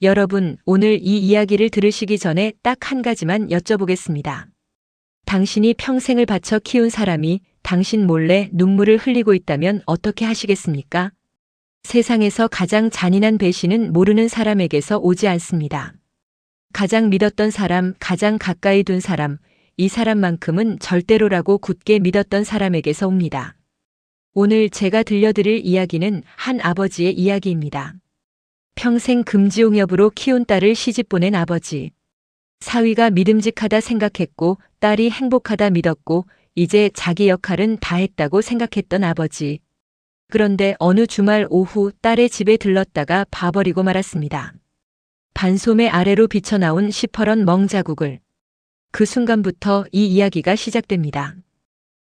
여러분, 오늘 이 이야기를 들으시기 전에 딱 한 가지만 여쭤보겠습니다. 당신이 평생을 바쳐 키운 사람이 당신 몰래 눈물을 흘리고 있다면 어떻게 하시겠습니까? 세상에서 가장 잔인한 배신은 모르는 사람에게서 오지 않습니다. 가장 믿었던 사람, 가장 가까이 둔 사람, 이 사람만큼은 절대로라고 굳게 믿었던 사람에게서 옵니다. 오늘 제가 들려드릴 이야기는 한 아버지의 이야기입니다. 평생 금지옥엽으로 키운 딸을 시집 보낸 아버지. 사위가 믿음직하다 생각했고 딸이 행복하다 믿었고 이제 자기 역할은 다 했다고 생각했던 아버지. 그런데 어느 주말 오후 딸의 집에 들렀다가 봐버리고 말았습니다. 반소매 아래로 비쳐나온 시퍼런 멍자국을. 그 순간부터 이 이야기가 시작됩니다.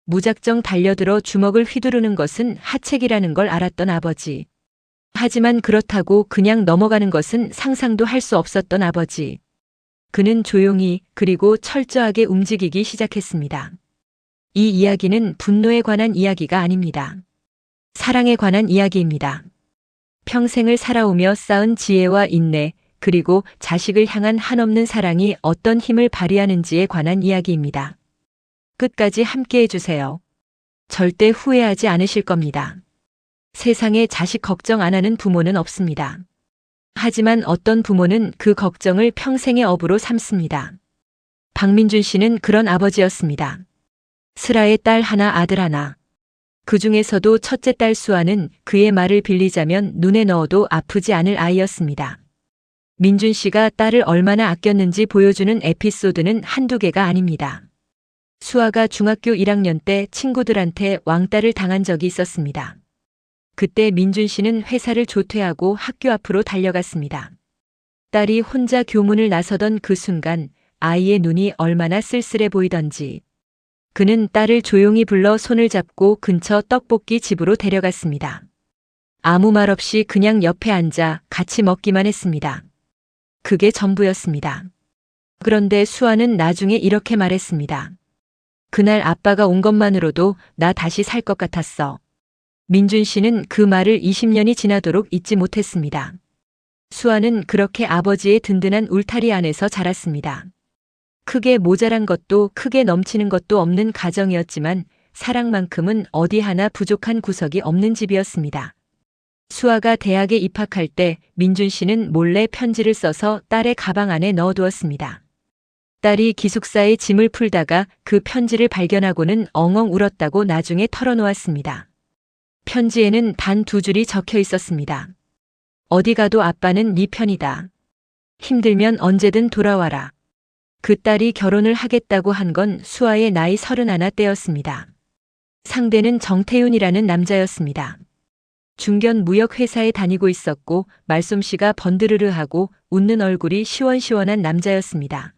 무작정 달려들어 주먹을 휘두르는 것은 하책이라는 걸 알았던 아버지. 하지만 그렇다고 그냥 넘어가는 것은 상상도 할 수 없었던 아버지. 그는 조용히 그리고 철저하게 움직이기 시작했습니다. 이 이야기는 분노에 관한 이야기가 아닙니다. 사랑에 관한 이야기입니다. 평생을 살아오며 쌓은 지혜와 인내, 그리고 자식을 향한 한없는 사랑이 어떤 힘을 발휘하는지에 관한 이야기입니다. 끝까지 함께 해주세요. 절대 후회하지 않으실 겁니다. 세상에 자식 걱정 안 하는 부모는 없습니다. 하지만 어떤 부모는 그 걱정을 평생의 업으로 삼습니다. 박민준 씨는 그런 아버지였습니다. 슬아의 딸 하나 아들 하나. 그 중에서도 첫째 딸 수아는 그의 말을 빌리자면 눈에 넣어도 아프지 않을 아이였습니다. 민준 씨가 딸을 얼마나 아꼈는지 보여주는 에피소드는 한두 개가 아닙니다. 수아가 중학교 1학년 때 친구들한테 왕따를 당한 적이 있었습니다. 그때 민준 씨는 회사를 조퇴하고 학교 앞으로 달려갔습니다. 딸이 혼자 교문을 나서던 그 순간 아이의 눈이 얼마나 쓸쓸해 보이던지. 그는 딸을 조용히 불러 손을 잡고 근처 떡볶이 집으로 데려갔습니다. 아무 말 없이 그냥 옆에 앉아 같이 먹기만 했습니다. 그게 전부였습니다. 그런데 수아는 나중에 이렇게 말했습니다. 그날 아빠가 온 것만으로도 나 다시 살 것 같았어. 민준 씨는 그 말을 20년이 지나도록 잊지 못했습니다. 수아는 그렇게 아버지의 든든한 울타리 안에서 자랐습니다. 크게 모자란 것도 크게 넘치는 것도 없는 가정이었지만 사랑만큼은 어디 하나 부족한 구석이 없는 집이었습니다. 수아가 대학에 입학할 때 민준 씨는 몰래 편지를 써서 딸의 가방 안에 넣어두었습니다. 딸이 기숙사에 짐을 풀다가 그 편지를 발견하고는 엉엉 울었다고 나중에 털어놓았습니다. 편지에는 단 2줄이 적혀 있었습니다. 어디 가도 아빠는 네 편이다. 힘들면 언제든 돌아와라. 그 딸이 결혼을 하겠다고 한 건 수아의 나이 31 때였습니다. 상대는 정태윤이라는 남자였습니다. 중견 무역회사에 다니고 있었고 말솜씨가 번드르르하고 웃는 얼굴이 시원시원한 남자였습니다.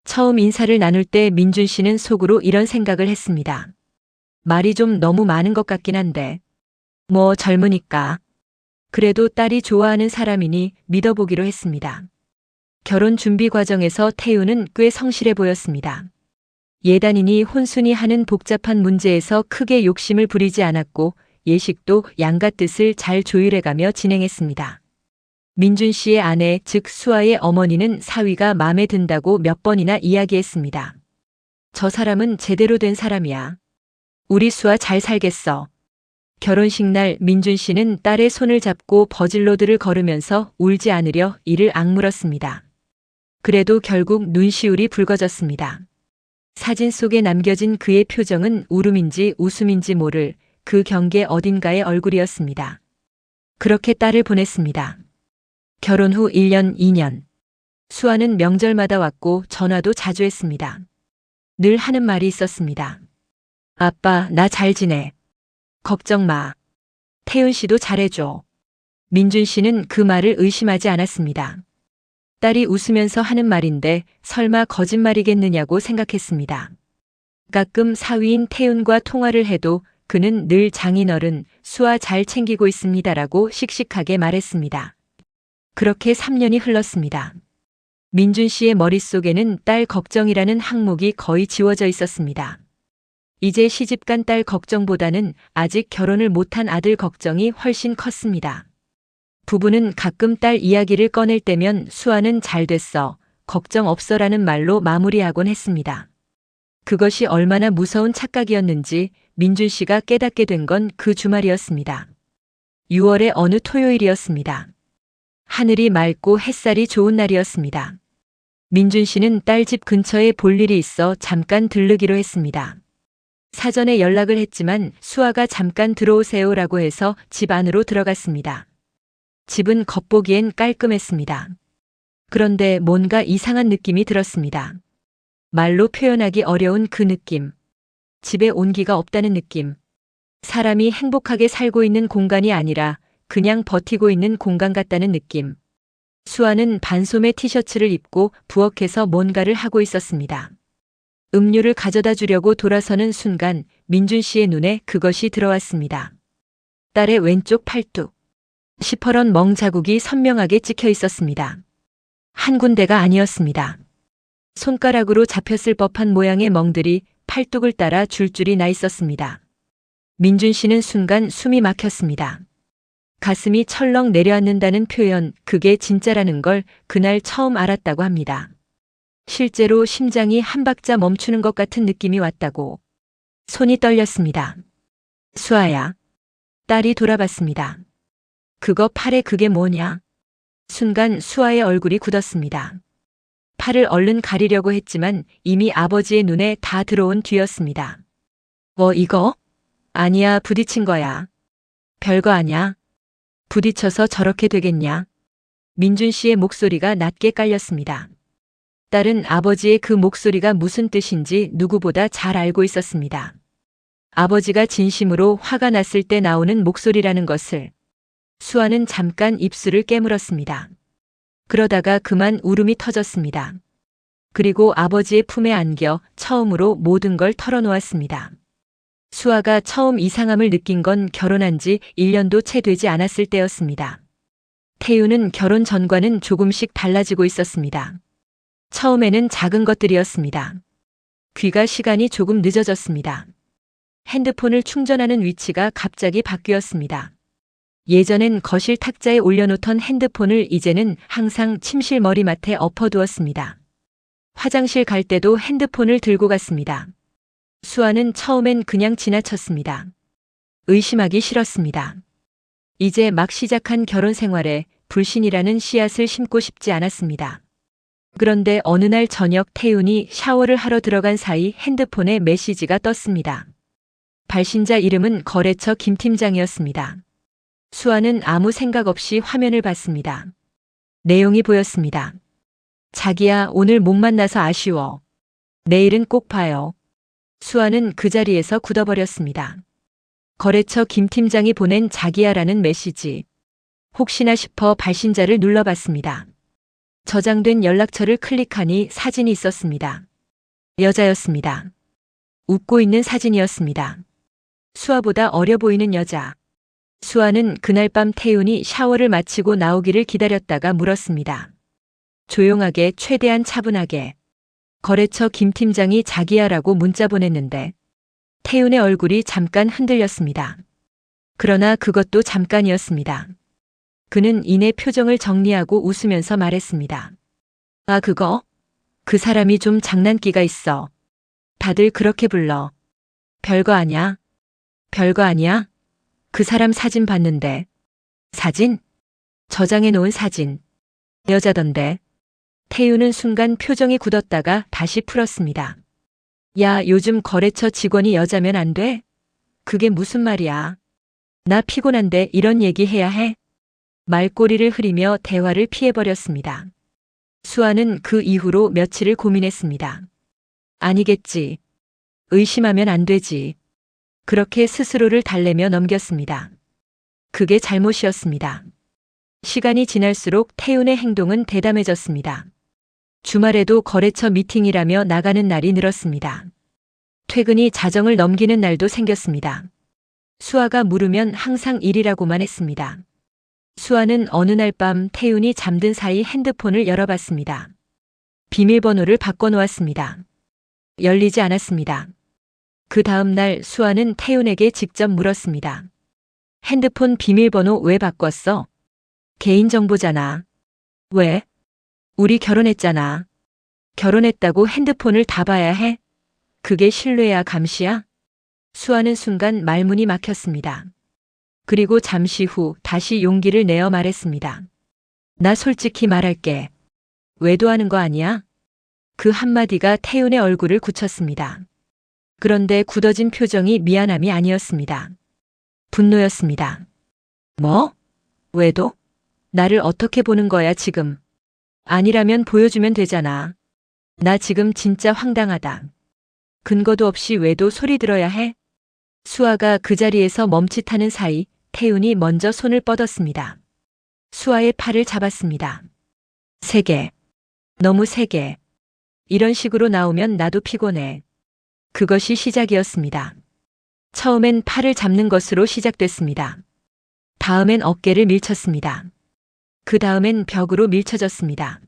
처음 인사를 나눌 때 민준 씨는 속으로 이런 생각을 했습니다. 말이 좀 너무 많은 것 같긴 한데. 뭐 젊으니까. 그래도 딸이 좋아하는 사람이니 믿어보기로 했습니다. 결혼 준비 과정에서 태윤은 꽤 성실해 보였습니다. 예단이니 혼순이 하는 복잡한 문제에서 크게 욕심을 부리지 않았고 예식도 양가 뜻을 잘 조율해가며 진행했습니다. 민준 씨의 아내 즉 수아의 어머니는 사위가 마음에 든다고 몇 번이나 이야기했습니다. 저 사람은 제대로 된 사람이야. 우리 수아 잘 살겠어. 결혼식 날 민준 씨는 딸의 손을 잡고 버질로드를 걸으면서 울지 않으려 이를 악물었습니다. 그래도 결국 눈시울이 붉어졌습니다. 사진 속에 남겨진 그의 표정은 울음인지 웃음인지 모를 그 경계 어딘가의 얼굴이었습니다. 그렇게 딸을 보냈습니다. 결혼 후 1년, 2년. 수아는 명절마다 왔고 전화도 자주 했습니다. 늘 하는 말이 있었습니다. 아빠, 나 잘 지내. 걱정 마. 태윤 씨도 잘해줘. 민준 씨는 그 말을 의심하지 않았습니다. 딸이 웃으면서 하는 말인데 설마 거짓말이겠느냐고 생각했습니다. 가끔 사위인 태윤과 통화를 해도 그는 늘 장인어른 수아 잘 챙기고 있습니다라고 씩씩하게 말했습니다. 그렇게 3년이 흘렀습니다. 민준 씨의 머릿속에는 딸 걱정이라는 항목이 거의 지워져 있었습니다. 이제 시집간 딸 걱정보다는 아직 결혼을 못한 아들 걱정이 훨씬 컸습니다. 부부는 가끔 딸 이야기를 꺼낼 때면 수아는 잘 됐어, 걱정 없어라는 말로 마무리하곤 했습니다. 그것이 얼마나 무서운 착각이었는지 민준 씨가 깨닫게 된 건 그 주말이었습니다. 6월의 어느 토요일이었습니다. 하늘이 맑고 햇살이 좋은 날이었습니다. 민준 씨는 딸 집 근처에 볼 일이 있어 잠깐 들르기로 했습니다. 사전에 연락을 했지만 수아가 잠깐 들어오세요라고 해서 집 안으로 들어갔습니다. 집은 겉보기엔 깔끔했습니다. 그런데 뭔가 이상한 느낌이 들었습니다. 말로 표현하기 어려운 그 느낌. 집에 온기가 없다는 느낌. 사람이 행복하게 살고 있는 공간이 아니라 그냥 버티고 있는 공간 같다는 느낌. 수아는 반소매 티셔츠를 입고 부엌에서 뭔가를 하고 있었습니다. 음료를 가져다 주려고 돌아서는 순간 민준 씨의 눈에 그것이 들어왔습니다. 딸의 왼쪽 팔뚝. 시퍼런 멍 자국이 선명하게 찍혀 있었습니다. 한 군데가 아니었습니다. 손가락으로 잡혔을 법한 모양의 멍들이 팔뚝을 따라 줄줄이 나 있었습니다. 민준 씨는 순간 숨이 막혔습니다. 가슴이 철렁 내려앉는다는 표현, 그게 진짜라는 걸 그날 처음 알았다고 합니다. 실제로 심장이 한 박자 멈추는 것 같은 느낌이 왔다고. 손이 떨렸습니다. 수아야. 딸이 돌아봤습니다. 그거 팔에 그게 뭐냐? 순간 수아의 얼굴이 굳었습니다. 팔을 얼른 가리려고 했지만 이미 아버지의 눈에 다 들어온 뒤였습니다. 뭐 이거? 아니야, 부딪힌 거야. 별거 아냐. 부딪혀서 저렇게 되겠냐? 민준 씨의 목소리가 낮게 깔렸습니다. 딸은 아버지의 그 목소리가 무슨 뜻인지 누구보다 잘 알고 있었습니다. 아버지가 진심으로 화가 났을 때 나오는 목소리라는 것을. 수아는 잠깐 입술을 깨물었습니다. 그러다가 그만 울음이 터졌습니다. 그리고 아버지의 품에 안겨 처음으로 모든 걸 털어놓았습니다. 수아가 처음 이상함을 느낀 건 결혼한 지 1년도 채 되지 않았을 때였습니다. 태유는 결혼 전과는 조금씩 달라지고 있었습니다. 처음에는 작은 것들이었습니다. 귀가 시간이 조금 늦어졌습니다. 핸드폰을 충전하는 위치가 갑자기 바뀌었습니다. 예전엔 거실 탁자에 올려놓던 핸드폰을 이제는 항상 침실 머리맡에 엎어두었습니다. 화장실 갈 때도 핸드폰을 들고 갔습니다. 수아는 처음엔 그냥 지나쳤습니다. 의심하기 싫었습니다. 이제 막 시작한 결혼 생활에 불신이라는 씨앗을 심고 싶지 않았습니다. 그런데 어느 날 저녁 태윤이 샤워를 하러 들어간 사이 핸드폰에 메시지가 떴습니다. 발신자 이름은 거래처 김 팀장이었습니다. 수아는 아무 생각 없이 화면을 봤습니다. 내용이 보였습니다. 자기야, 오늘 못 만나서 아쉬워. 내일은 꼭 봐요. 수아는 그 자리에서 굳어버렸습니다. 거래처 김 팀장이 보낸 자기야라는 메시지. 혹시나 싶어 발신자를 눌러봤습니다. 저장된 연락처를 클릭하니 사진이 있었습니다. 여자였습니다. 웃고 있는 사진이었습니다. 수아보다 어려 보이는 여자. 수아는 그날 밤 태윤이 샤워를 마치고 나오기를 기다렸다가 물었습니다. 조용하게, 최대한 차분하게. 거래처 김 팀장이 자기야라고 문자 보냈는데 태윤의 얼굴이 잠깐 흔들렸습니다. 그러나 그것도 잠깐이었습니다. 그는 이내 표정을 정리하고 웃으면서 말했습니다. 아, 그거? 그 사람이 좀 장난기가 있어. 다들 그렇게 불러. 별거 아냐? 별거 아니야? 그 사람 사진 봤는데. 사진? 저장해 놓은 사진. 여자던데. 태윤은 순간 표정이 굳었다가 다시 풀었습니다. 야, 요즘 거래처 직원이 여자면 안 돼? 그게 무슨 말이야? 나 피곤한데 이런 얘기 해야 해? 말꼬리를 흐리며 대화를 피해버렸습니다. 수아는 그 이후로 며칠을 고민했습니다. 아니겠지. 의심하면 안 되지. 그렇게 스스로를 달래며 넘겼습니다. 그게 잘못이었습니다. 시간이 지날수록 태윤의 행동은 대담해졌습니다. 주말에도 거래처 미팅이라며 나가는 날이 늘었습니다. 퇴근이 자정을 넘기는 날도 생겼습니다. 수아가 물으면 항상 일이라고만 했습니다. 수아는 어느 날 밤 태윤이 잠든 사이 핸드폰을 열어봤습니다. 비밀번호를 바꿔놓았습니다. 열리지 않았습니다. 그 다음 날 수아는 태윤에게 직접 물었습니다. 핸드폰 비밀번호 왜 바꿨어? 개인정보잖아. 왜? 우리 결혼했잖아. 결혼했다고 핸드폰을 다 봐야 해? 그게 신뢰야, 감시야? 수아는 순간 말문이 막혔습니다. 그리고 잠시 후 다시 용기를 내어 말했습니다. 나 솔직히 말할게. 외도하는 거 아니야? 그 한마디가 태윤의 얼굴을 굳혔습니다. 그런데 굳어진 표정이 미안함이 아니었습니다. 분노였습니다. 뭐? 외도? 나를 어떻게 보는 거야, 지금? 아니라면 보여주면 되잖아. 나 지금 진짜 황당하다. 근거도 없이 외도 소리 들어야 해? 수아가 그 자리에서 멈칫하는 사이 태윤이 먼저 손을 뻗었습니다. 수아의 팔을 잡았습니다. 세게. 너무 세게. 이런 식으로 나오면 나도 피곤해. 그것이 시작이었습니다. 처음엔 팔을 잡는 것으로 시작됐습니다. 다음엔 어깨를 밀쳤습니다. 그 다음엔 벽으로 밀쳐졌습니다.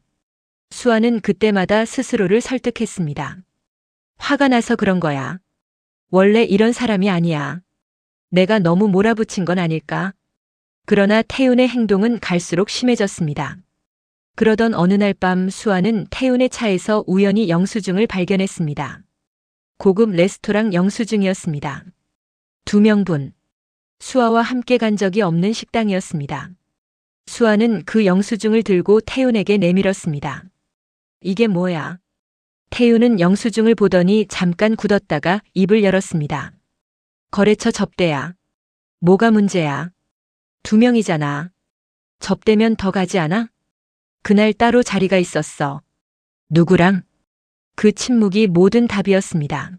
수아는 그때마다 스스로를 설득했습니다. 화가 나서 그런 거야. 원래 이런 사람이 아니야. 내가 너무 몰아붙인 건 아닐까? 그러나 태윤의 행동은 갈수록 심해졌습니다. 그러던 어느 날 밤 수아는 태윤의 차에서 우연히 영수증을 발견했습니다. 고급 레스토랑 영수증이었습니다. 2명분. 수아와 함께 간 적이 없는 식당이었습니다. 수아는 그 영수증을 들고 태윤에게 내밀었습니다. 이게 뭐야? 태윤은 영수증을 보더니 잠깐 굳었다가 입을 열었습니다. 거래처 접대야. 뭐가 문제야? 2명이잖아. 접대면 더 가지 않아? 그날 따로 자리가 있었어. 누구랑? 그 침묵이 모든 답이었습니다.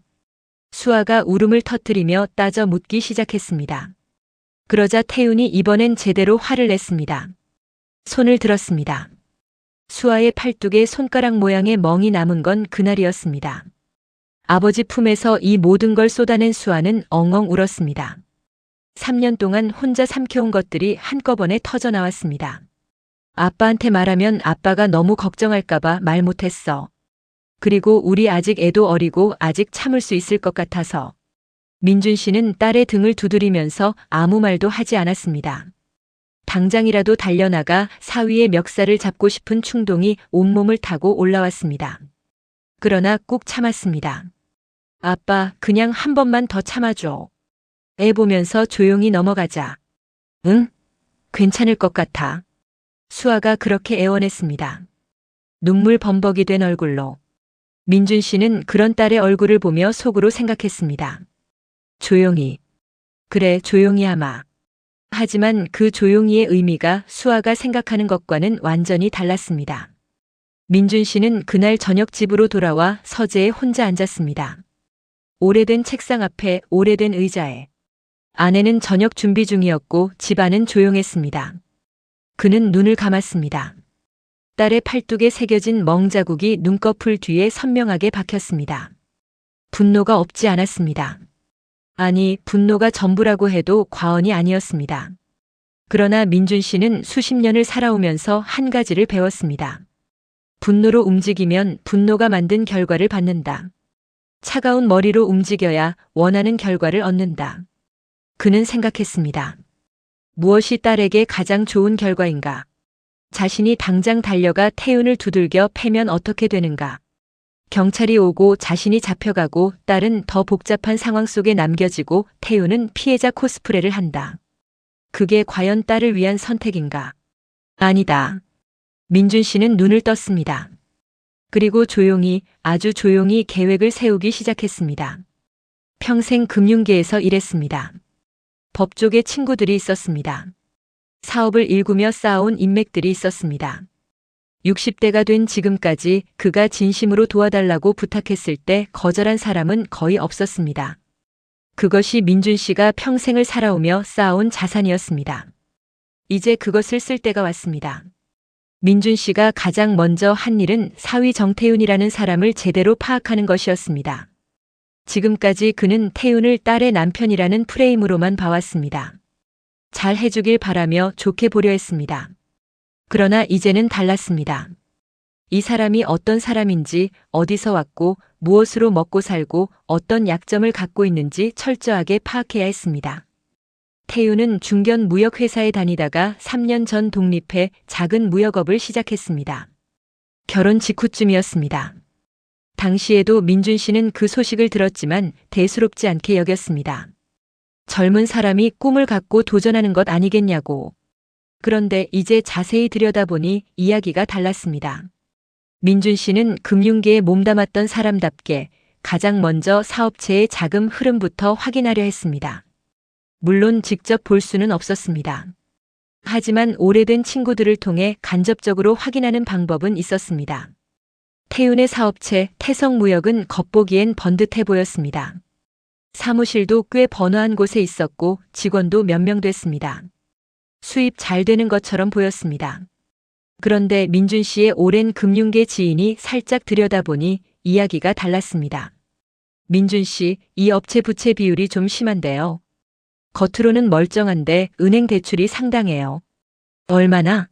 수아가 울음을 터뜨리며 따져 묻기 시작했습니다. 그러자 태윤이 이번엔 제대로 화를 냈습니다. 손을 들었습니다. 수아의 팔뚝에 손가락 모양의 멍이 남은 건 그날이었습니다. 아버지 품에서 이 모든 걸 쏟아낸 수아는 엉엉 울었습니다. 3년 동안 혼자 삼켜온 것들이 한꺼번에 터져 나왔습니다. 아빠한테 말하면 아빠가 너무 걱정할까봐 말 못했어. 그리고 우리 아직 애도 어리고 아직 참을 수 있을 것 같아서. 민준 씨는 딸의 등을 두드리면서 아무 말도 하지 않았습니다. 당장이라도 달려나가 사위의 멱살을 잡고 싶은 충동이 온몸을 타고 올라왔습니다. 그러나 꾹 참았습니다. 아빠, 그냥 한 번만 더 참아줘. 애 보면서 조용히 넘어가자. 응? 괜찮을 것 같아. 수아가 그렇게 애원했습니다. 눈물 범벅이 된 얼굴로. 민준 씨는 그런 딸의 얼굴을 보며 속으로 생각했습니다. 조용히. 그래, 조용히 하마. 하지만 그 조용히의 의미가 수아가 생각하는 것과는 완전히 달랐습니다. 민준 씨는 그날 저녁 집으로 돌아와 서재에 혼자 앉았습니다. 오래된 책상 앞에 오래된 의자에. 아내는 저녁 준비 중이었고 집안은 조용했습니다. 그는 눈을 감았습니다. 딸의 팔뚝에 새겨진 멍자국이 눈꺼풀 뒤에 선명하게 박혔습니다. 분노가 없지 않았습니다. 아니, 분노가 전부라고 해도 과언이 아니었습니다. 그러나 민준 씨는 수십 년을 살아오면서 한 가지를 배웠습니다. 분노로 움직이면 분노가 만든 결과를 받는다. 차가운 머리로 움직여야 원하는 결과를 얻는다. 그는 생각했습니다. 무엇이 딸에게 가장 좋은 결과인가? 자신이 당장 달려가 태윤을 두들겨 패면 어떻게 되는가? 경찰이 오고 자신이 잡혀가고 딸은 더 복잡한 상황 속에 남겨지고 태윤은 피해자 코스프레를 한다. 그게 과연 딸을 위한 선택인가? 아니다. 민준 씨는 눈을 떴습니다. 그리고 조용히, 아주 조용히 계획을 세우기 시작했습니다. 평생 금융계에서 일했습니다. 법조계 친구들이 있었습니다. 사업을 일구며 쌓아온 인맥들이 있었습니다. 60대가 된 지금까지 그가 진심으로 도와달라고 부탁했을 때 거절한 사람은 거의 없었습니다. 그것이 민준 씨가 평생을 살아오며 쌓아온 자산이었습니다. 이제 그것을 쓸 때가 왔습니다. 민준 씨가 가장 먼저 한 일은 사위 정태윤이라는 사람을 제대로 파악하는 것이었습니다. 지금까지 그는 태윤을 딸의 남편이라는 프레임으로만 봐왔습니다. 잘 해주길 바라며 좋게 보려 했습니다. 그러나 이제는 달랐습니다. 이 사람이 어떤 사람인지, 어디서 왔고, 무엇으로 먹고 살고, 어떤 약점을 갖고 있는지 철저하게 파악해야 했습니다. 태윤은 중견 무역회사에 다니다가 3년 전 독립해 작은 무역업을 시작했습니다. 결혼 직후쯤이었습니다. 당시에도 민준 씨는 그 소식을 들었지만 대수롭지 않게 여겼습니다. 젊은 사람이 꿈을 갖고 도전하는 것 아니겠냐고. 그런데 이제 자세히 들여다보니 이야기가 달랐습니다. 민준 씨는 금융계에 몸담았던 사람답게 가장 먼저 사업체의 자금 흐름부터 확인하려 했습니다. 물론 직접 볼 수는 없었습니다. 하지만 오래된 친구들을 통해 간접적으로 확인하는 방법은 있었습니다. 태윤의 사업체 태성무역은 겉보기엔 번듯해 보였습니다. 사무실도 꽤 번화한 곳에 있었고 직원도 몇 명 됐습니다. 수입 잘 되는 것처럼 보였습니다. 그런데 민준 씨의 오랜 금융계 지인이 살짝 들여다보니 이야기가 달랐습니다. 민준 씨, 이 업체 부채 비율이 좀 심한데요. 겉으로는 멀쩡한데 은행 대출이 상당해요. 얼마나?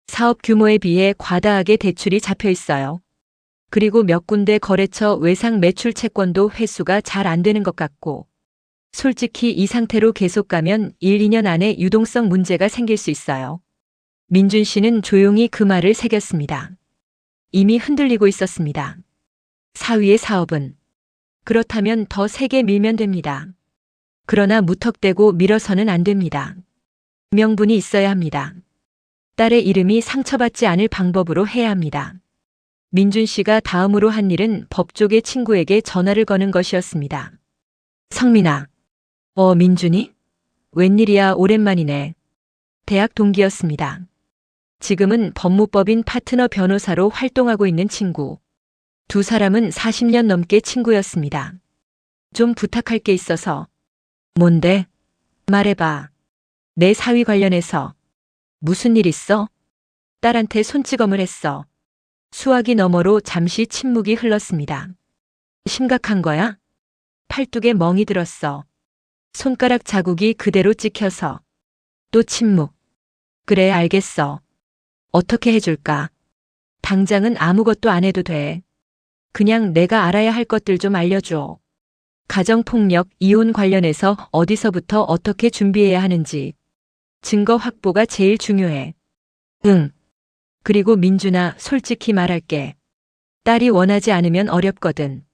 사업 규모에 비해 과다하게 대출이 잡혀 있어요. 그리고 몇 군데 거래처 외상 매출 채권도 회수가 잘 안 되는 것 같고, 솔직히 이 상태로 계속 가면 1, 2년 안에 유동성 문제가 생길 수 있어요. 민준 씨는 조용히 그 말을 새겼습니다. 이미 흔들리고 있었습니다. 사위의 사업은. 그렇다면 더 세게 밀면 됩니다. 그러나 무턱대고 밀어서는 안 됩니다. 명분이 있어야 합니다. 딸의 이름이 상처받지 않을 방법으로 해야 합니다. 민준 씨가 다음으로 한 일은 법조계 친구에게 전화를 거는 것이었습니다. 성민아. 민준이? 웬일이야, 오랜만이네. 대학 동기였습니다. 지금은 법무법인 파트너 변호사로 활동하고 있는 친구. 두 사람은 40년 넘게 친구였습니다. 좀 부탁할 게 있어서. 뭔데? 말해봐. 내 사위 관련해서. 무슨 일 있어? 딸한테 손찌검을 했어. 수화기 너머로 잠시 침묵이 흘렀습니다. 심각한 거야? 팔뚝에 멍이 들었어. 손가락 자국이 그대로 찍혀서. 또 침묵. 그래, 알겠어. 어떻게 해줄까? 당장은 아무것도 안 해도 돼. 그냥 내가 알아야 할 것들 좀 알려줘. 가정폭력, 이혼 관련해서 어디서부터 어떻게 준비해야 하는지. 증거 확보가 제일 중요해. 응. 그리고 민준아, 솔직히 말할게. 딸이 원하지 않으면 어렵거든.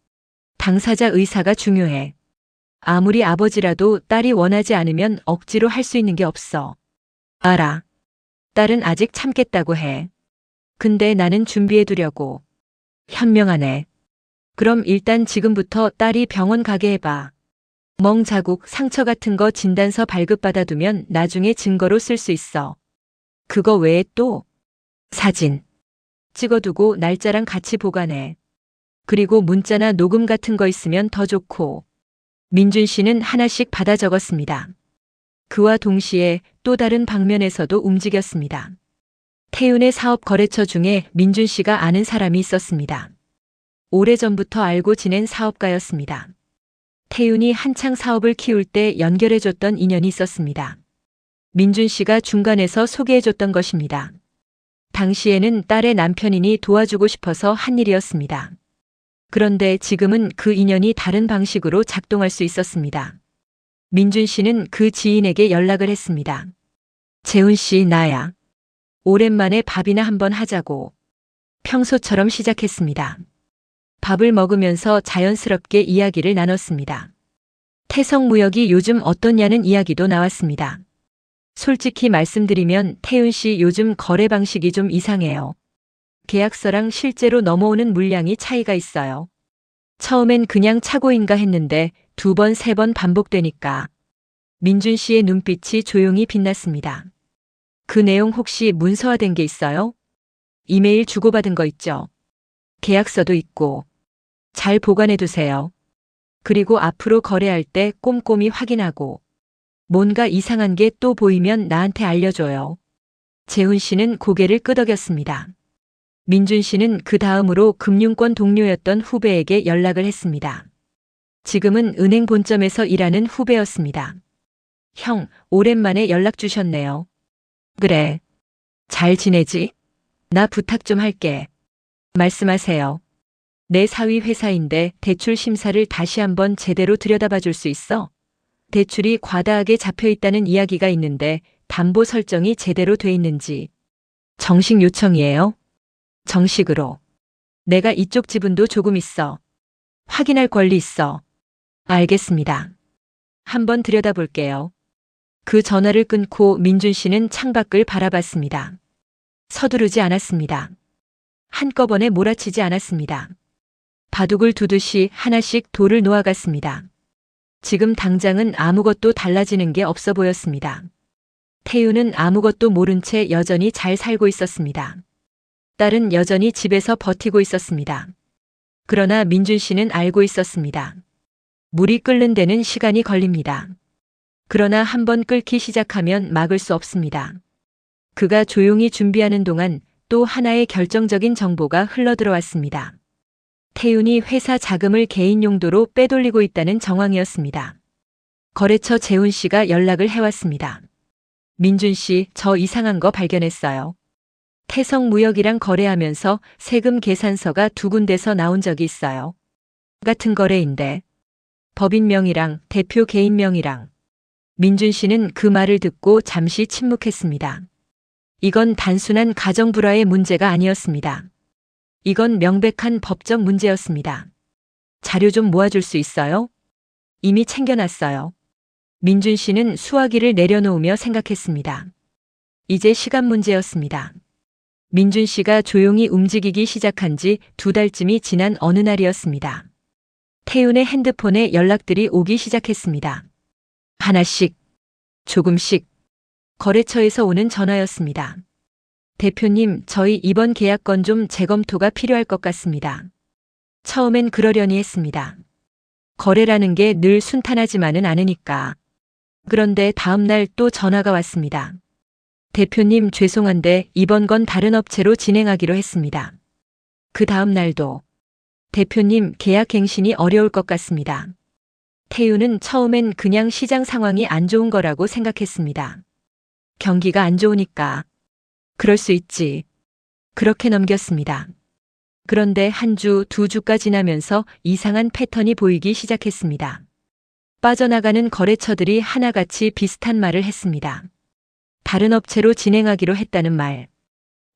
당사자 의사가 중요해. 아무리 아버지라도 딸이 원하지 않으면 억지로 할 수 있는 게 없어. 알아. 딸은 아직 참겠다고 해. 근데 나는 준비해두려고. 현명하네. 그럼 일단 지금부터 딸이 병원 가게 해봐. 멍 자국, 상처 같은 거 진단서 발급받아두면 나중에 증거로 쓸 수 있어. 그거 외에 또 사진 찍어두고 날짜랑 같이 보관해. 그리고 문자나 녹음 같은 거 있으면 더 좋고. 민준 씨는 하나씩 받아 적었습니다. 그와 동시에 또 다른 방면에서도 움직였습니다. 태윤의 사업 거래처 중에 민준 씨가 아는 사람이 있었습니다. 오래전부터 알고 지낸 사업가였습니다. 태윤이 한창 사업을 키울 때 연결해줬던 인연이 있었습니다. 민준 씨가 중간에서 소개해줬던 것입니다. 당시에는 딸의 남편이니 도와주고 싶어서 한 일이었습니다. 그런데 지금은 그 인연이 다른 방식으로 작동할 수 있었습니다. 민준 씨는 그 지인에게 연락을 했습니다. 재훈 씨, 나야. 오랜만에 밥이나 한번 하자고. 평소처럼 시작했습니다. 밥을 먹으면서 자연스럽게 이야기를 나눴습니다. 태성무역이 요즘 어떠냐는 이야기도 나왔습니다. 솔직히 말씀드리면 태윤 씨 요즘 거래 방식이 좀 이상해요. 계약서랑 실제로 넘어오는 물량이 차이가 있어요. 처음엔 그냥 착오인가 했는데 2번, 3번 반복되니까. 민준 씨의 눈빛이 조용히 빛났습니다. 그 내용 혹시 문서화된 게 있어요? 이메일 주고받은 거 있죠? 계약서도 있고. 잘 보관해 두세요. 그리고 앞으로 거래할 때 꼼꼼히 확인하고. 뭔가 이상한 게 또 보이면 나한테 알려줘요. 재훈 씨는 고개를 끄덕였습니다. 민준 씨는 그 다음으로 금융권 동료였던 후배에게 연락을 했습니다. 지금은 은행 본점에서 일하는 후배였습니다. 형, 오랜만에 연락 주셨네요. 그래. 잘 지내지? 나 부탁 좀 할게. 말씀하세요. 내 사위 회사인데 대출 심사를 다시 한번 제대로 들여다봐 줄 수 있어? 대출이 과다하게 잡혀 있다는 이야기가 있는데 담보 설정이 제대로 돼 있는지. 정식 요청이에요? 정식으로. 내가 이쪽 지분도 조금 있어. 확인할 권리 있어. 알겠습니다. 한번 들여다볼게요. 그 전화를 끊고 민준 씨는 창밖을 바라봤습니다. 서두르지 않았습니다. 한꺼번에 몰아치지 않았습니다. 바둑을 두듯이 하나씩 돌을 놓아갔습니다. 지금 당장은 아무것도 달라지는 게 없어 보였습니다. 태유는 아무것도 모른 채 여전히 잘 살고 있었습니다. 딸은 여전히 집에서 버티고 있었습니다. 그러나 민준 씨는 알고 있었습니다. 물이 끓는 데는 시간이 걸립니다. 그러나 한번 끓기 시작하면 막을 수 없습니다. 그가 조용히 준비하는 동안 또 하나의 결정적인 정보가 흘러들어왔습니다. 태윤이 회사 자금을 개인 용도로 빼돌리고 있다는 정황이었습니다. 거래처 재훈 씨가 연락을 해왔습니다. 민준 씨, 저 이상한 거 발견했어요. 태성무역이랑 거래하면서 세금 계산서가 2군데서 나온 적이 있어요. 같은 거래인데 법인 명의랑 대표 개인 명의랑. 민준 씨는 그 말을 듣고 잠시 침묵했습니다. 이건 단순한 가정불화의 문제가 아니었습니다. 이건 명백한 법적 문제였습니다. 자료 좀 모아줄 수 있어요? 이미 챙겨놨어요. 민준 씨는 수화기를 내려놓으며 생각했습니다. 이제 시간 문제였습니다. 민준 씨가 조용히 움직이기 시작한 지 2달쯤이 지난 어느 날이었습니다. 태윤의 핸드폰에 연락들이 오기 시작했습니다. 하나씩, 조금씩. 거래처에서 오는 전화였습니다. 대표님, 저희 이번 계약건 좀 재검토가 필요할 것 같습니다. 처음엔 그러려니 했습니다. 거래라는 게 늘 순탄하지만은 않으니까. 그런데 다음 날 또 전화가 왔습니다. 대표님, 죄송한데 이번 건 다른 업체로 진행하기로 했습니다. 그 다음 날도. 대표님, 계약 갱신이 어려울 것 같습니다. 태유는 처음엔 그냥 시장 상황이 안 좋은 거라고 생각했습니다. 경기가 안 좋으니까. 그럴 수 있지. 그렇게 넘겼습니다. 그런데 한 주, 2주가 지나면서 이상한 패턴이 보이기 시작했습니다. 빠져나가는 거래처들이 하나같이 비슷한 말을 했습니다. 다른 업체로 진행하기로 했다는 말.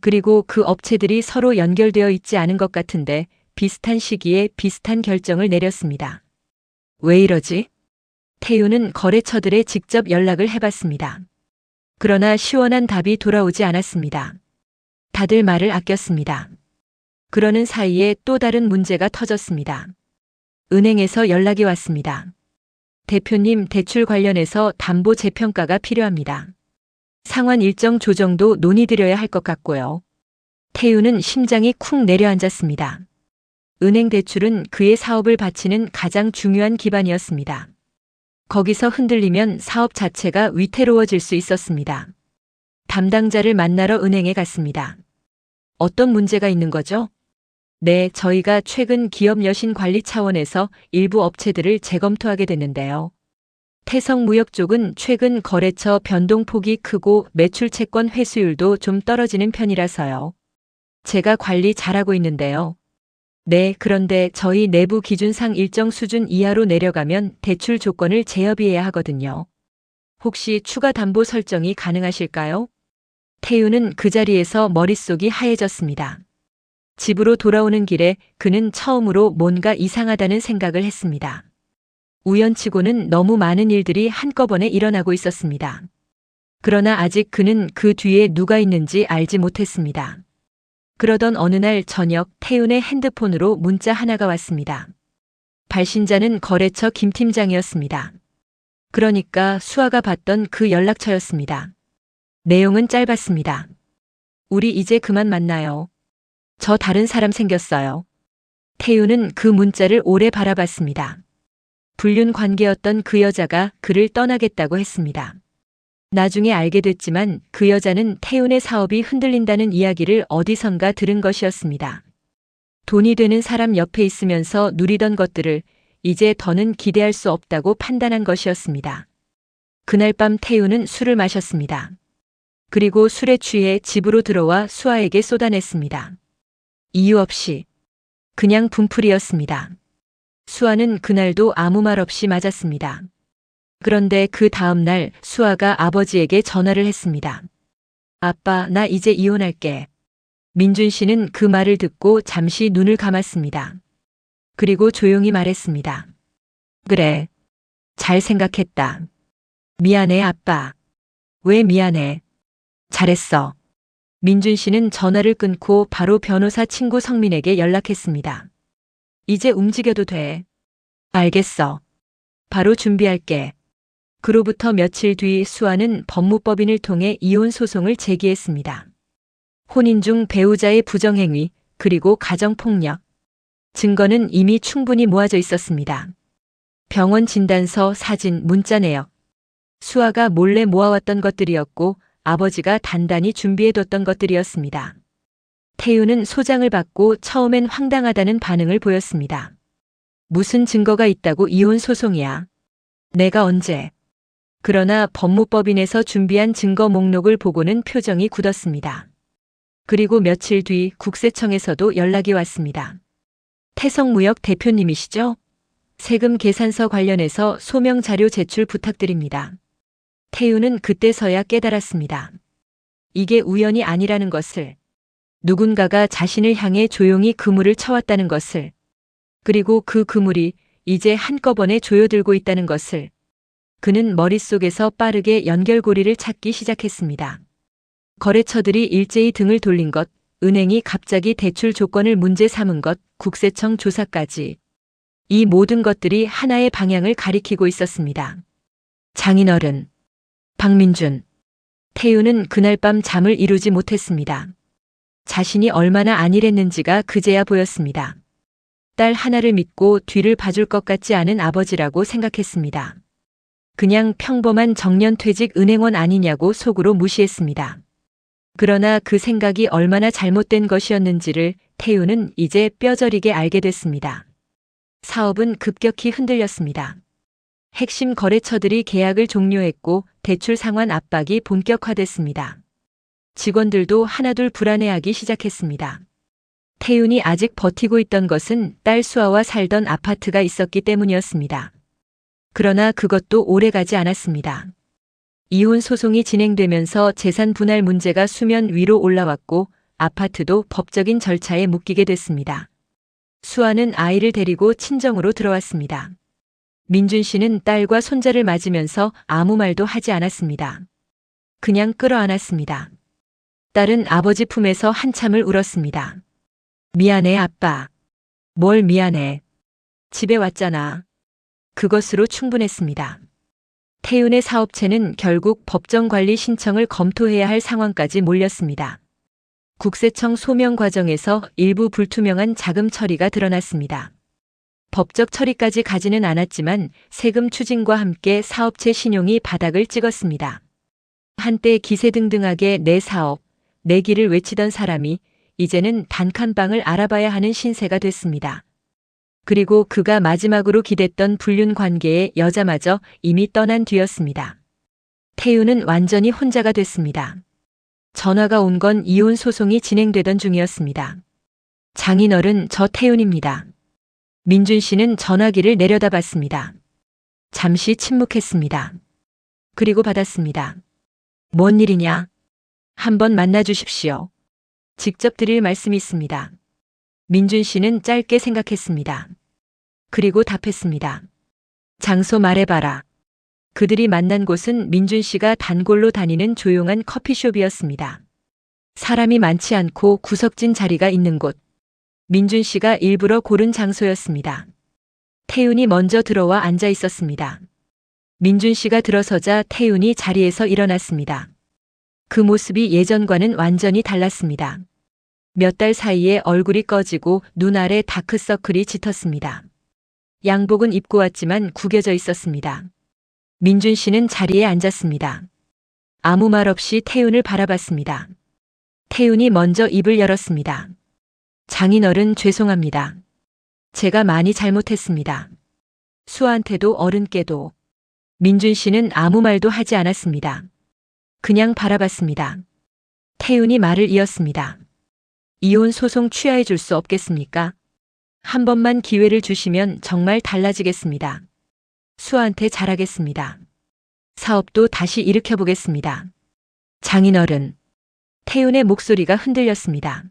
그리고 그 업체들이 서로 연결되어 있지 않은 것 같은데 비슷한 시기에 비슷한 결정을 내렸습니다. 왜 이러지? 태유는 거래처들에 직접 연락을 해봤습니다. 그러나 시원한 답이 돌아오지 않았습니다. 다들 말을 아꼈습니다. 그러는 사이에 또 다른 문제가 터졌습니다. 은행에서 연락이 왔습니다. 대표님, 대출 관련해서 담보 재평가가 필요합니다. 상환 일정 조정도 논의드려야 할 것 같고요. 태유는 심장이 쿵 내려앉았습니다. 은행 대출은 그의 사업을 바치는 가장 중요한 기반이었습니다. 거기서 흔들리면 사업 자체가 위태로워질 수 있었습니다. 담당자를 만나러 은행에 갔습니다. 어떤 문제가 있는 거죠? 네, 저희가 최근 기업 여신 관리 차원에서 일부 업체들을 재검토하게 됐는데요. 태성무역 쪽은 최근 거래처 변동폭이 크고 매출 채권 회수율도 좀 떨어지는 편이라서요. 제가 관리 잘하고 있는데요. 네, 그런데 저희 내부 기준상 일정 수준 이하로 내려가면 대출 조건을 재협의해야 하거든요. 혹시 추가 담보 설정이 가능하실까요? 태유는 그 자리에서 머릿속이 하얘졌습니다. 집으로 돌아오는 길에 그는 처음으로 뭔가 이상하다는 생각을 했습니다. 우연치고는 너무 많은 일들이 한꺼번에 일어나고 있었습니다. 그러나 아직 그는 그 뒤에 누가 있는지 알지 못했습니다. 그러던 어느 날 저녁 태윤의 핸드폰으로 문자 하나가 왔습니다. 발신자는 거래처 김 팀장이었습니다. 그러니까 수아가 받던 그 연락처였습니다. 내용은 짧았습니다. 우리 이제 그만 만나요. 저 다른 사람 생겼어요. 태윤은 그 문자를 오래 바라봤습니다. 불륜 관계였던 그 여자가 그를 떠나겠다고 했습니다. 나중에 알게 됐지만 그 여자는 태윤의 사업이 흔들린다는 이야기를 어디선가 들은 것이었습니다. 돈이 되는 사람 옆에 있으면서 누리던 것들을 이제 더는 기대할 수 없다고 판단한 것이었습니다. 그날 밤 태윤은 술을 마셨습니다. 그리고 술에 취해 집으로 들어와 수아에게 쏟아냈습니다. 이유 없이. 그냥 분풀이였습니다. 수아는 그날도 아무 말 없이 맞았습니다. 그런데 그 다음 날 수아가 아버지에게 전화를 했습니다. 아빠, 나 이제 이혼할게. 민준 씨는 그 말을 듣고 잠시 눈을 감았습니다. 그리고 조용히 말했습니다. 그래. 잘 생각했다. 미안해, 아빠. 왜 미안해? 잘했어. 민준 씨는 전화를 끊고 바로 변호사 친구 성민에게 연락했습니다. 이제 움직여도 돼. 알겠어. 바로 준비할게. 그로부터 며칠 뒤 수아는 법무법인을 통해 이혼 소송을 제기했습니다. 혼인 중 배우자의 부정행위, 그리고 가정폭력. 증거는 이미 충분히 모아져 있었습니다. 병원 진단서, 사진, 문자 내역. 수아가 몰래 모아왔던 것들이었고 아버지가 단단히 준비해뒀던 것들이었습니다. 태우는 소장을 받고 처음엔 황당하다는 반응을 보였습니다. 무슨 증거가 있다고 이혼 소송이야? 내가 언제? 그러나 법무법인에서 준비한 증거 목록을 보고는 표정이 굳었습니다. 그리고 며칠 뒤 국세청에서도 연락이 왔습니다. 태성무역 대표님이시죠? 세금 계산서 관련해서 소명 자료 제출 부탁드립니다. 태우는 그때서야 깨달았습니다. 이게 우연이 아니라는 것을, 누군가가 자신을 향해 조용히 그물을 쳐왔다는 것을, 그리고 그 그물이 이제 한꺼번에 조여들고 있다는 것을. 그는 머릿속에서 빠르게 연결고리를 찾기 시작했습니다. 거래처들이 일제히 등을 돌린 것, 은행이 갑자기 대출 조건을 문제 삼은 것, 국세청 조사까지. 이 모든 것들이 하나의 방향을 가리키고 있었습니다. 장인어른, 박민준. 태우는 그날 밤 잠을 이루지 못했습니다. 자신이 얼마나 안일했는지가 그제야 보였습니다. 딸 하나를 믿고 뒤를 봐줄 것 같지 않은 아버지라고 생각했습니다. 그냥 평범한 정년퇴직 은행원 아니냐고 속으로 무시했습니다. 그러나 그 생각이 얼마나 잘못된 것이었는지를 태우는 이제 뼈저리게 알게 됐습니다. 사업은 급격히 흔들렸습니다. 핵심 거래처들이 계약을 종료했고 대출 상환 압박이 본격화됐습니다. 직원들도 하나둘 불안해하기 시작했습니다. 태윤이 아직 버티고 있던 것은 딸 수아와 살던 아파트가 있었기 때문이었습니다. 그러나 그것도 오래가지 않았습니다. 이혼 소송이 진행되면서 재산 분할 문제가 수면 위로 올라왔고 아파트도 법적인 절차에 묶이게 됐습니다. 수아는 아이를 데리고 친정으로 들어왔습니다. 민준 씨는 딸과 손자를 맞으면서 아무 말도 하지 않았습니다. 그냥 끌어안았습니다. 딸은 아버지 품에서 한참을 울었습니다. 미안해, 아빠. 뭘 미안해. 집에 왔잖아. 그것으로 충분했습니다. 태윤의 사업체는 결국 법정관리 신청을 검토해야 할 상황까지 몰렸습니다. 국세청 소명 과정에서 일부 불투명한 자금 처리가 드러났습니다. 법적 처리까지 가지는 않았지만 세금 추징과 함께 사업체 신용이 바닥을 찍었습니다. 한때 기세등등하게 내 사업, 내 길을 외치던 사람이 이제는 단칸방을 알아봐야 하는 신세가 됐습니다. 그리고 그가 마지막으로 기댔던 불륜 관계의 여자마저 이미 떠난 뒤였습니다. 태윤은 완전히 혼자가 됐습니다. 전화가 온 건 이혼 소송이 진행되던 중이었습니다. 장인어른, 저 태윤입니다. 민준 씨는 전화기를 내려다봤습니다. 잠시 침묵했습니다. 그리고 받았습니다. 뭔 일이냐? 한번 만나주십시오. 직접 드릴 말씀이 있습니다. 민준 씨는 짧게 생각했습니다. 그리고 답했습니다. 장소 말해봐라. 그들이 만난 곳은 민준 씨가 단골로 다니는 조용한 커피숍이었습니다. 사람이 많지 않고 구석진 자리가 있는 곳. 민준 씨가 일부러 고른 장소였습니다. 태윤이 먼저 들어와 앉아 있었습니다. 민준 씨가 들어서자 태윤이 자리에서 일어났습니다. 그 모습이 예전과는 완전히 달랐습니다. 몇 달 사이에 얼굴이 꺼지고 눈 아래 다크서클이 짙었습니다. 양복은 입고 왔지만 구겨져 있었습니다. 민준 씨는 자리에 앉았습니다. 아무 말 없이 태윤을 바라봤습니다. 태윤이 먼저 입을 열었습니다. 장인어른, 죄송합니다. 제가 많이 잘못했습니다. 수아한테도 어른께도. 민준 씨는 아무 말도 하지 않았습니다. 그냥 바라봤습니다. 태윤이 말을 이었습니다. 이혼 소송 취하해 줄 수 없겠습니까? 한 번만 기회를 주시면 정말 달라지겠습니다. 수아한테 잘하겠습니다. 사업도 다시 일으켜보겠습니다. 장인어른. 태윤의 목소리가 흔들렸습니다.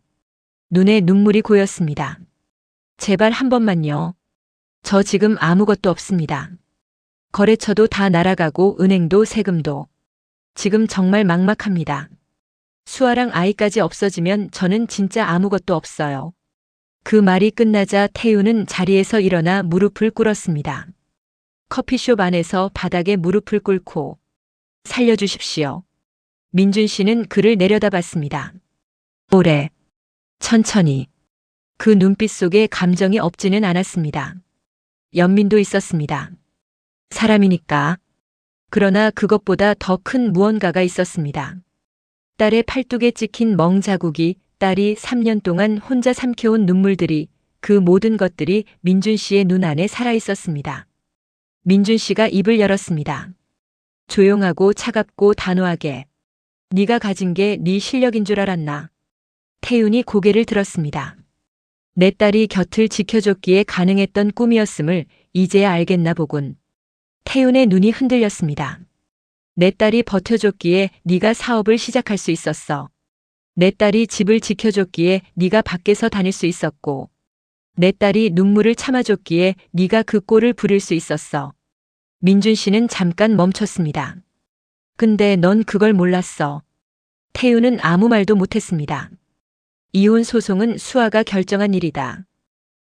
눈에 눈물이 고였습니다. 제발 한 번만요. 저 지금 아무것도 없습니다. 거래처도 다 날아가고 은행도 세금도. 지금 정말 막막합니다. 수아랑 아이까지 없어지면 저는 진짜 아무것도 없어요. 그 말이 끝나자 태윤은 자리에서 일어나 무릎을 꿇었습니다. 커피숍 안에서 바닥에 무릎을 꿇고 살려주십시오. 민준 씨는 그를 내려다봤습니다. 오래, 천천히. 그 눈빛 속에 감정이 없지는 않았습니다. 연민도 있었습니다. 사람이니까. 그러나 그것보다 더 큰 무언가가 있었습니다. 딸의 팔뚝에 찍힌 멍 자국이, 딸이 3년 동안 혼자 삼켜온 눈물들이, 그 모든 것들이 민준 씨의 눈 안에 살아있었습니다. 민준 씨가 입을 열었습니다. 조용하고 차갑고 단호하게. 네가 가진 게 네 실력인 줄 알았나? 태윤이 고개를 들었습니다. 내 딸이 곁을 지켜줬기에 가능했던 꿈이었음을 이제야 알겠나 보군. 태윤의 눈이 흔들렸습니다. 내 딸이 버텨줬기에 네가 사업을 시작할 수 있었어. 내 딸이 집을 지켜줬기에 네가 밖에서 다닐 수 있었고, 내 딸이 눈물을 참아줬기에 네가 그 꼴을 부릴 수 있었어. 민준 씨는 잠깐 멈췄습니다. 근데 넌 그걸 몰랐어. 태윤은 아무 말도 못했습니다. 이혼 소송은 수아가 결정한 일이다.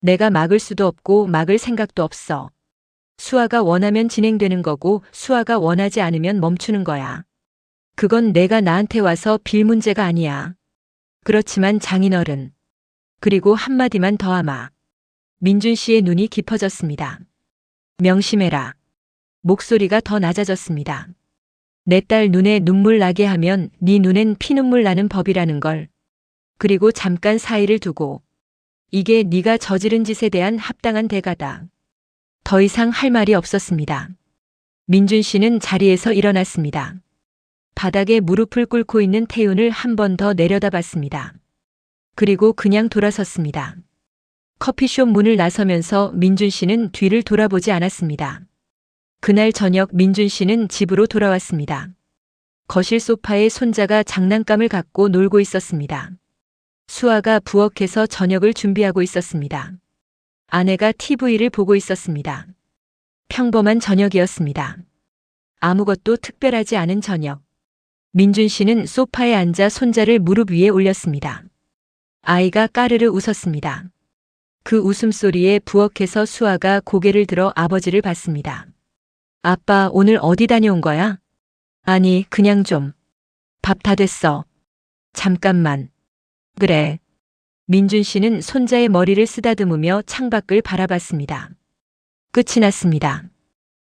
내가 막을 수도 없고 막을 생각도 없어. 수아가 원하면 진행되는 거고 수아가 원하지 않으면 멈추는 거야. 그건 내가 나한테 와서 빌 문제가 아니야. 그렇지만 장인어른. 그리고 한마디만 더 하마. 민준 씨의 눈이 깊어졌습니다. 명심해라. 목소리가 더 낮아졌습니다. 내 딸 눈에 눈물 나게 하면 네 눈엔 피눈물 나는 법이라는 걸. 그리고 잠깐 사이를 두고. 이게 네가 저지른 짓에 대한 합당한 대가다. 더 이상 할 말이 없었습니다. 민준 씨는 자리에서 일어났습니다. 바닥에 무릎을 꿇고 있는 태윤을 한 번 더 내려다봤습니다. 그리고 그냥 돌아섰습니다. 커피숍 문을 나서면서 민준 씨는 뒤를 돌아보지 않았습니다. 그날 저녁 민준 씨는 집으로 돌아왔습니다. 거실 소파에 손자가 장난감을 갖고 놀고 있었습니다. 수아가 부엌에서 저녁을 준비하고 있었습니다. 아내가 TV를 보고 있었습니다. 평범한 저녁이었습니다. 아무것도 특별하지 않은 저녁. 민준 씨는 소파에 앉아 손자를 무릎 위에 올렸습니다. 아이가 까르르 웃었습니다. 그 웃음소리에 부엌에서 수아가 고개를 들어 아버지를 봤습니다. 아빠 오늘 어디 다녀온 거야? 아니 그냥 좀. 밥 다 됐어. 잠깐만. 그래. 민준 씨는 손자의 머리를 쓰다듬으며 창밖을 바라봤습니다. 끝이 났습니다.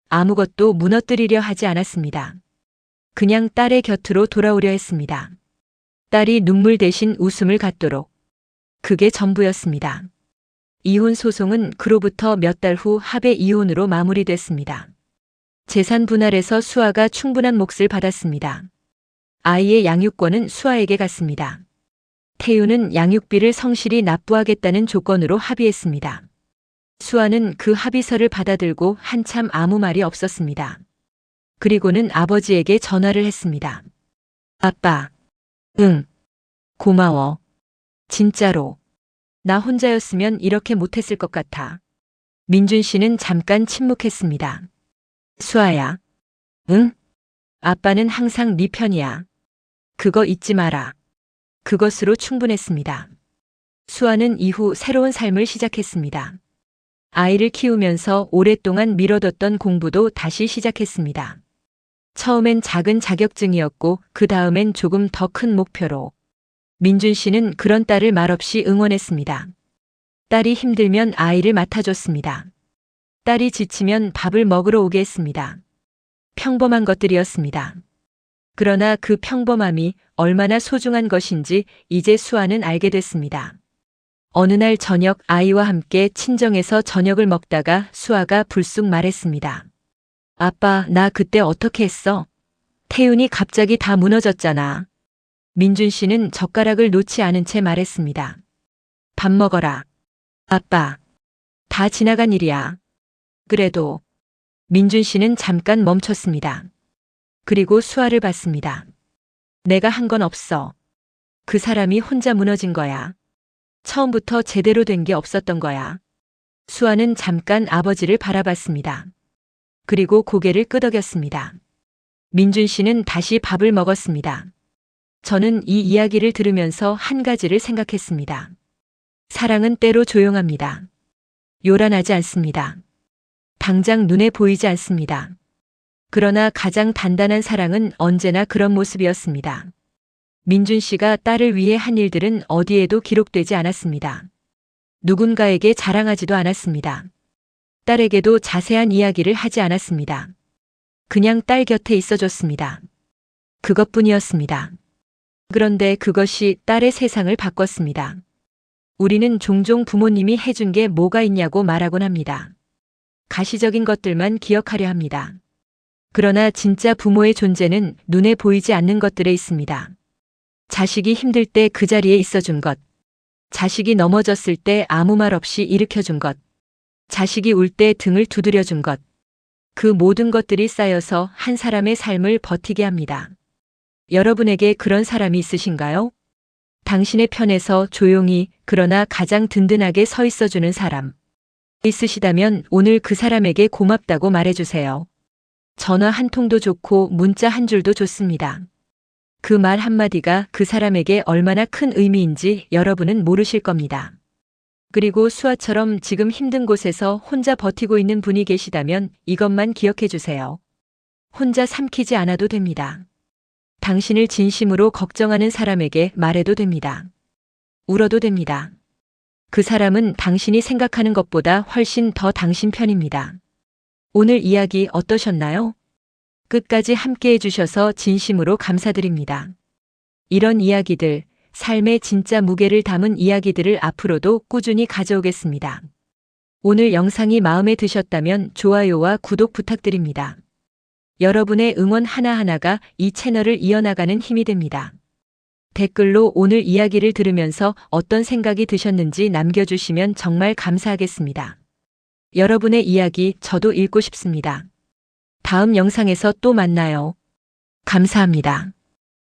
아무것도 무너뜨리려 하지 않았습니다. 그냥 딸의 곁으로 돌아오려 했습니다. 딸이 눈물 대신 웃음을 갖도록. 그게 전부였습니다. 이혼 소송은 그로부터 몇 달 후 합의 이혼으로 마무리됐습니다. 재산 분할에서 수아가 충분한 몫을 받았습니다. 아이의 양육권은 수아에게 갔습니다. 태윤은 양육비를 성실히 납부하겠다는 조건으로 합의했습니다. 수아는 그 합의서를 받아들고 한참 아무 말이 없었습니다. 그리고는 아버지에게 전화를 했습니다. 아빠. 응. 고마워. 진짜로. 나 혼자였으면 이렇게 못했을 것 같아. 민준 씨는 잠깐 침묵했습니다. 수아야. 응? 아빠는 항상 네 편이야. 그거 잊지 마라. 그것으로 충분했습니다. 수아는 이후 새로운 삶을 시작했습니다. 아이를 키우면서 오랫동안 미뤄뒀던 공부도 다시 시작했습니다. 처음엔 작은 자격증이었고 그 다음엔 조금 더 큰 목표로. 민준 씨는 그런 딸을 말없이 응원했습니다. 딸이 힘들면 아이를 맡아줬습니다. 딸이 지치면 밥을 먹으러 오게 했습니다. 평범한 것들이었습니다. 그러나 그 평범함이 얼마나 소중한 것인지 이제 수아는 알게 됐습니다. 어느 날 저녁 아이와 함께 친정에서 저녁을 먹다가 수아가 불쑥 말했습니다. 아빠, 나 그때 어떻게 했어? 태윤이 갑자기 다 무너졌잖아. 민준 씨는 젓가락을 놓지 않은 채 말했습니다. 밥 먹어라. 아빠. 다 지나간 일이야. 그래도. 민준 씨는 잠깐 멈췄습니다. 그리고 수아를 봤습니다. 내가 한 건 없어. 그 사람이 혼자 무너진 거야. 처음부터 제대로 된 게 없었던 거야. 수아는 잠깐 아버지를 바라봤습니다. 그리고 고개를 끄덕였습니다. 민준 씨는 다시 밥을 먹었습니다. 저는 이 이야기를 들으면서 한 가지를 생각했습니다. 사랑은 때로 조용합니다. 요란하지 않습니다. 당장 눈에 보이지 않습니다. 그러나 가장 단단한 사랑은 언제나 그런 모습이었습니다. 민준 씨가 딸을 위해 한 일들은 어디에도 기록되지 않았습니다. 누군가에게 자랑하지도 않았습니다. 딸에게도 자세한 이야기를 하지 않았습니다. 그냥 딸 곁에 있어줬습니다. 그것뿐이었습니다. 그런데 그것이 딸의 세상을 바꿨습니다. 우리는 종종 부모님이 해준 게 뭐가 있냐고 말하곤 합니다. 가시적인 것들만 기억하려 합니다. 그러나 진짜 부모의 존재는 눈에 보이지 않는 것들에 있습니다. 자식이 힘들 때 그 자리에 있어준 것, 자식이 넘어졌을 때 아무 말 없이 일으켜준 것, 자식이 울 때 등을 두드려준 것, 그 모든 것들이 쌓여서 한 사람의 삶을 버티게 합니다. 여러분에게 그런 사람이 있으신가요? 당신의 편에서 조용히 그러나 가장 든든하게 서 있어주는 사람. 있으시다면 오늘 그 사람에게 고맙다고 말해주세요. 전화 한 통도 좋고 문자 한 줄도 좋습니다. 그 말 한마디가 그 사람에게 얼마나 큰 의미인지 여러분은 모르실 겁니다. 그리고 수아처럼 지금 힘든 곳에서 혼자 버티고 있는 분이 계시다면 이것만 기억해 주세요. 혼자 삼키지 않아도 됩니다. 당신을 진심으로 걱정하는 사람에게 말해도 됩니다. 울어도 됩니다. 그 사람은 당신이 생각하는 것보다 훨씬 더 당신 편입니다. 오늘 이야기 어떠셨나요? 끝까지 함께 해주셔서 진심으로 감사드립니다. 이런 이야기들, 삶의 진짜 무게를 담은 이야기들을 앞으로도 꾸준히 가져오겠습니다. 오늘 영상이 마음에 드셨다면 좋아요와 구독 부탁드립니다. 여러분의 응원 하나하나가 이 채널을 이어나가는 힘이 됩니다. 댓글로 오늘 이야기를 들으면서 어떤 생각이 드셨는지 남겨주시면 정말 감사하겠습니다. 여러분의 이야기 저도 읽고 싶습니다. 다음 영상에서 또 만나요. 감사합니다.